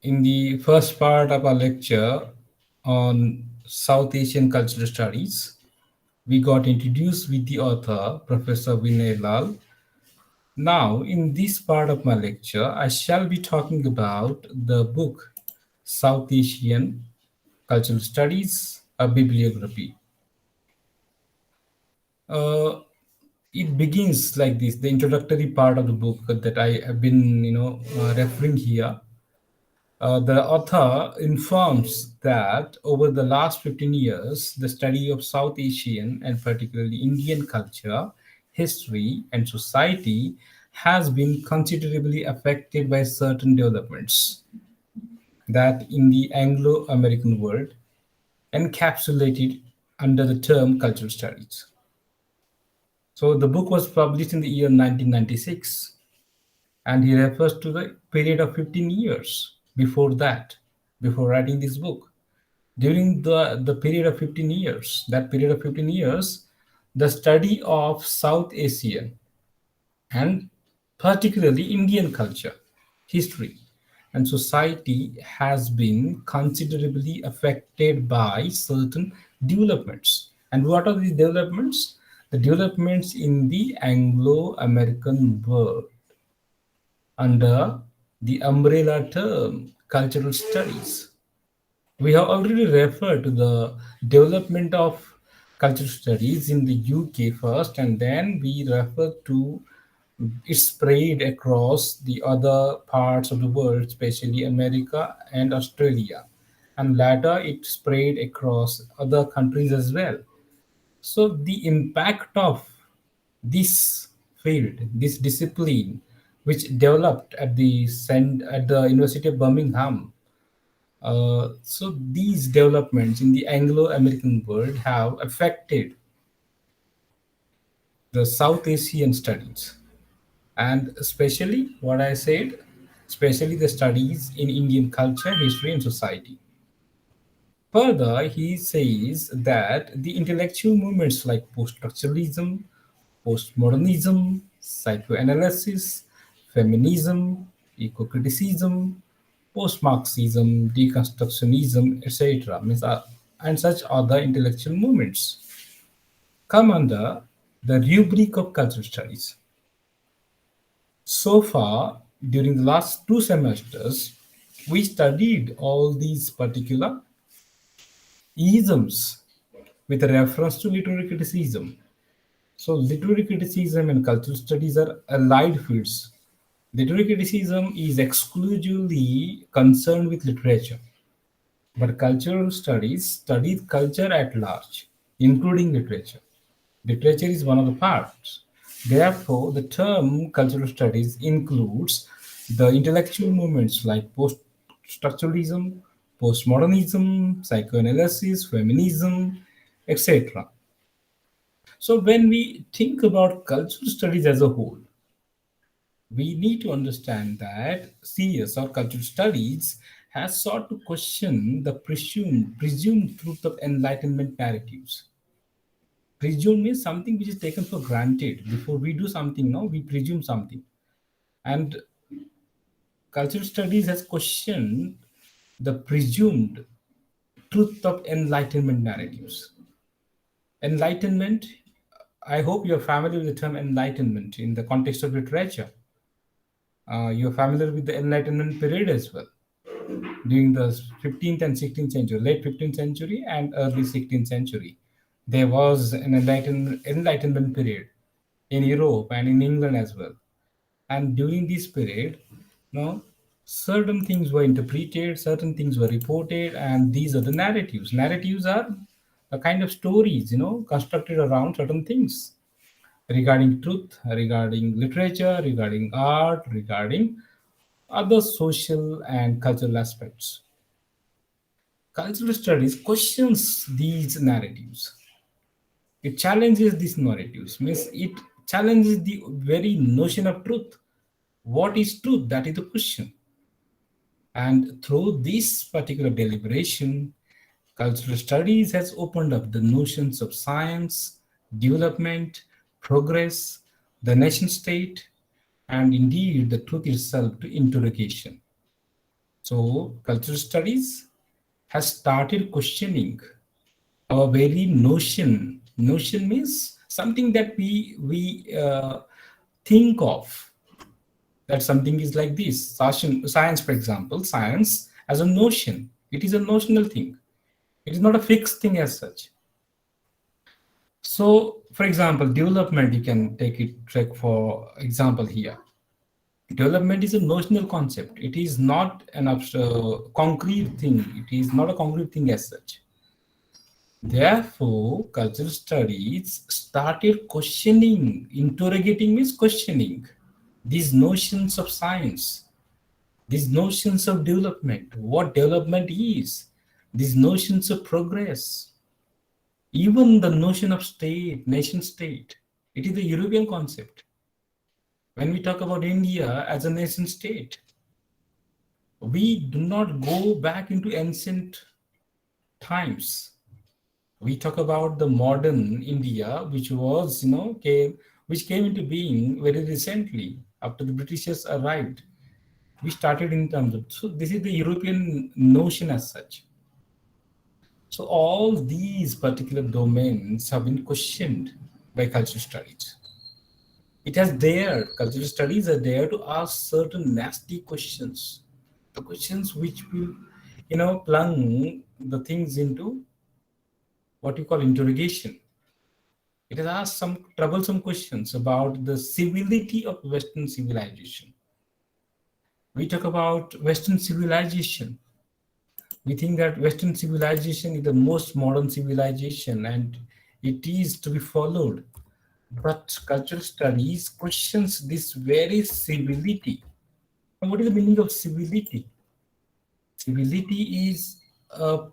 In the first part of our lecture on South Asian cultural studies, we got introduced with the author, Professor Vinay Lal. Now, in this part of my lecture, I shall be talking about the book South Asian Cultural Studies, a bibliography. Uh, it begins like this, the introductory part of the book that I have been, referring here. The author informs that over the last 15 years, the study of South Asian and particularly Indian culture, history, and society has been considerably affected by certain developments that in the Anglo American world encapsulated under the term cultural studies. So the book was published in the year 1996, and he refers to the period of 15 years before that, before writing this book. During the period of 15 years, that period of 15 years, the study of South Asian and particularly Indian culture, history, and society has been considerably affected by certain developments. And what are these developments? The developments in the Anglo American world under the umbrella term cultural studies. We have already referred to the development of cultural studies in the UK first, and then we refer to it spread across the other parts of the world, especially America and Australia. And later it spread across other countries as well. So the impact of this field, this discipline, which developed at the University of Birmingham. So these developments in the Anglo-American world have affected the South Asian studies, and especially what I said, especially the studies in Indian culture, history, and society. Further, he says that the intellectual movements like post-structuralism, postmodernism, psychoanalysis, feminism, eco-criticism, post-Marxism, deconstructionism, etc., and such other intellectual movements come under the rubric of cultural studies. So far, during the last two semesters, we studied all these particular isms with reference to literary criticism. So, literary criticism and cultural studies are allied fields. Literary criticism is exclusively concerned with literature, but cultural studies studies culture at large, including literature. Literature is one of the parts. Therefore, the term cultural studies includes the intellectual movements like post structuralism, postmodernism, psychoanalysis, feminism, etc. So, when we think about cultural studies as a whole, we need to understand that CS or cultural studies has sought to question the presumed truth of enlightenment narratives. Presume means something which is taken for granted. Before we do something, no, we presume something. And cultural studies has questioned the presumed truth of enlightenment narratives. Enlightenment, I hope you're familiar with the term enlightenment in the context of literature. You're familiar with the enlightenment period as well, during the 15th and 16th century, late 15th century and early 16th century. There was an enlightenment period in Europe and in England as well. And during this period, certain things were interpreted, certain things were reported, and these are the narratives. Narratives are a kind of stories, constructed around certain things regarding truth, regarding literature, regarding art, regarding other social and cultural aspects. Cultural studies questions these narratives. It challenges these narratives, means it challenges the very notion of truth. What is truth? That is the question. And through this particular deliberation, cultural studies has opened up the notions of science, development, progress, the nation state, and indeed the truth itself to interrogation. So cultural studies has started questioning our very notion. Notion means something that we think of, that something is like this. Science, for example, science as a notion. It is a notional thing. It is not a fixed thing as such. So, for example, development, you can take for example here. Development is a notional concept. It is not an concrete thing. It is not a concrete thing as such. Therefore, cultural studies started questioning, interrogating means questioning these notions of science, these notions of development, what development is, these notions of progress, even the notion of state, nation state. It is a European concept. When we talk about India as a nation state, we do not go back into ancient times. We talk about the modern India, which was, which came into being very recently after the Britishers arrived. We started in terms of, so this is the European notion as such. So all these particular domains have been questioned by cultural studies. It has there, cultural studies are there to ask certain nasty questions, the questions which will, plunge the things into what you call interrogation. It has asked some troublesome questions about the civility of Western civilization. We talk about Western civilization. We think that Western civilization is the most modern civilization and it is to be followed. But cultural studies questions this very civility. And what is the meaning of civility? Civility is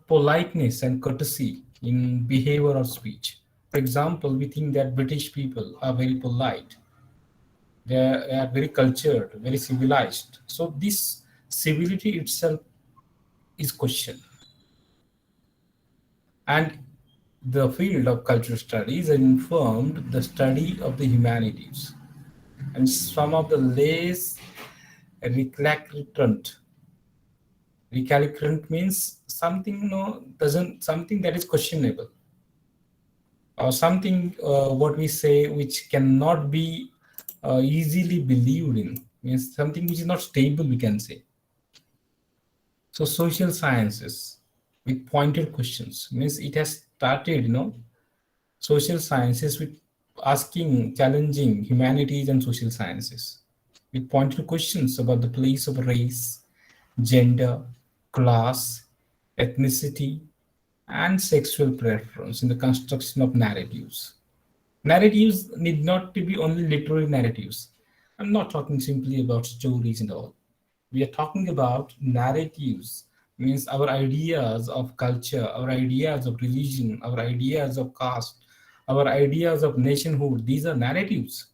politeness and courtesy in behavior or speech. For example, we think that British people are very polite, they are very cultured, very civilized. So, this civility itself is questioned. And the field of cultural studies informed the study of the humanities. And some of the less recalcitrant. Recalcitrant means something doesn't something that is questionable, or something what we say which cannot be easily believed in, means something which is not stable, we can say. So social sciences with pointed questions means it has started, social sciences with asking, challenging humanities and social sciences with pointed questions about the place of race, gender, class, ethnicity, and sexual preference in the construction of narratives. Narratives need not to be only literary narratives. I'm not talking simply about stories and all. We are talking about narratives, means our ideas of culture, our ideas of religion, our ideas of caste, our ideas of nationhood. These are narratives.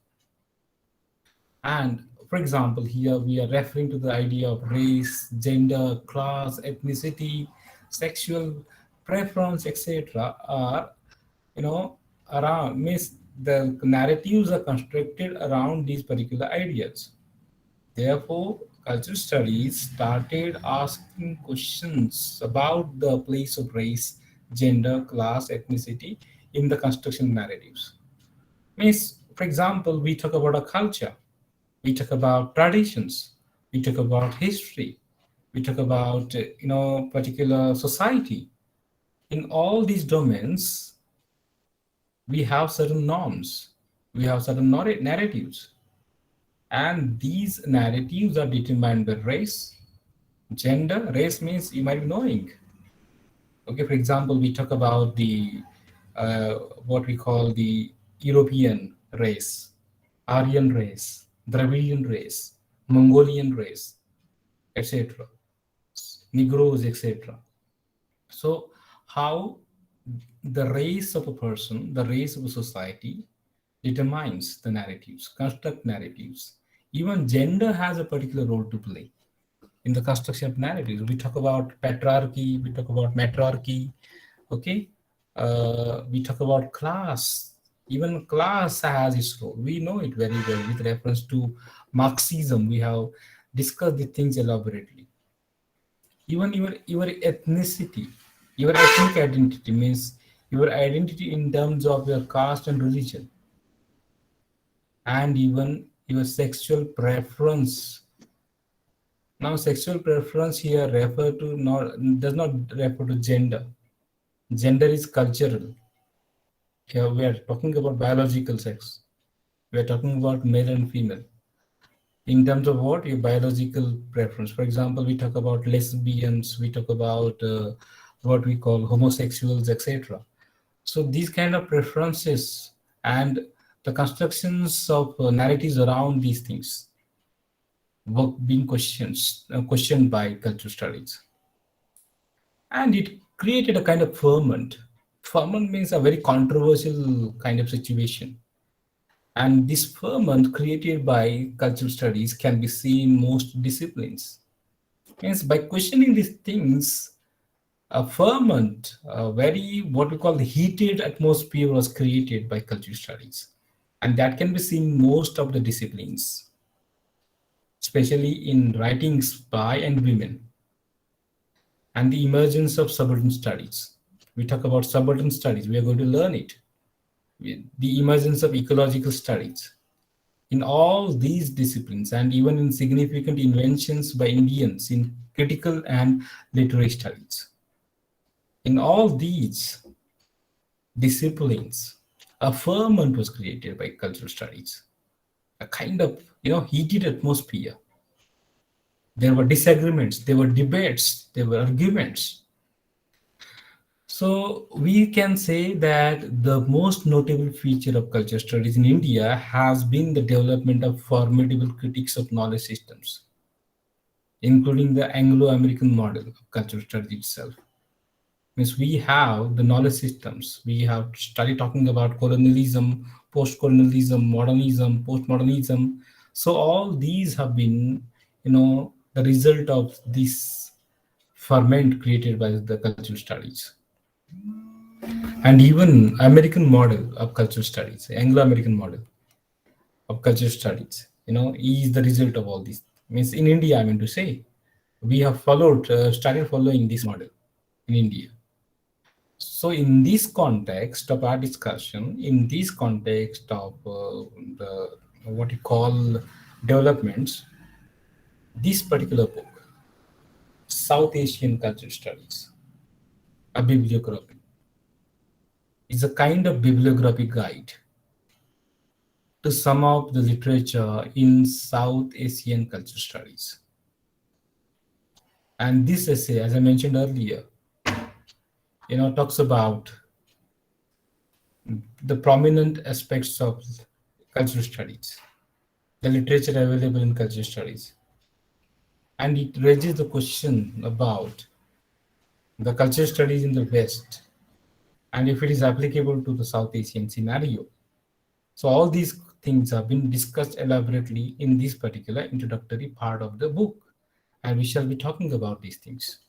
And for example, here we are referring to the idea of race, gender, class, ethnicity, sexual preference, etc. Are, you know, around, means the narratives are constructed around these particular ideas. Therefore, cultural studies started asking questions about the place of race, gender, class, ethnicity in the construction narratives. Means, for example, we talk about a culture, we talk about traditions, we talk about history, we talk about particular society. In all these domains, we have certain norms, we have certain narratives, and these narratives are determined by race, gender. Race means you might be knowing. Okay, for example, we talk about the what we call the European race, Aryan race, Dravidian race, Mongolian race, etc., Negroes, etc. So, how the race of a person, the race of a society determines the narratives, construct narratives. Even gender has a particular role to play in the construction of narratives. We talk about patriarchy, we talk about matriarchy, okay? We talk about class. Even class has its role. We know it very well with reference to Marxism. We have discussed the things elaborately. Even your ethnicity, your ethnic identity means your identity in terms of your caste and religion, and even your sexual preference. Now, sexual preference here refer to not does not refer to gender. Gender is cultural. Here we are talking about biological sex. We are talking about male and female. In terms of what your biological preference. For example, we talk about lesbians, we talk about what we call homosexuals, etc. So these kind of preferences and the constructions of narratives around these things were being questioned by cultural studies, and it created a kind of ferment. Ferment means a very controversial kind of situation, and this ferment created by cultural studies can be seen in most disciplines. Hence, by questioning these things, a ferment, a very what we call the heated atmosphere was created by cultural studies. And that can be seen in most of the disciplines, especially in writings by and women, and the emergence of subaltern studies. We talk about subaltern studies, we are going to learn it. The emergence of ecological studies. In all these disciplines, and even in significant inventions by Indians in critical and literary studies. In all these disciplines, a ferment was created by cultural studies, a kind of heated atmosphere. There were disagreements, there were debates, there were arguments. So we can say that the most notable feature of culture studies in India has been the development of formidable critics of knowledge systems, including the Anglo-American model of cultural studies itself. Means we have the knowledge systems. We have started talking about colonialism, post-colonialism, modernism, postmodernism. So all these have been, the result of this ferment created by the cultural studies. And even American model of cultural studies, Anglo-American model of cultural studies, is the result of all these. Means in India, I mean to say, we have started following this model in India. So, in this context of our discussion, in this context of the what you call developments, this particular book, South Asian Culture Studies, a bibliography, is a kind of bibliographic guide to sum up the literature in South Asian culture studies. And this essay, as I mentioned earlier, talks about the prominent aspects of cultural studies, the literature available in cultural studies, and it raises the question about the cultural studies in the West and if it is applicable to the South Asian scenario. So, all these things have been discussed elaborately in this particular introductory part of the book, and we shall be talking about these things.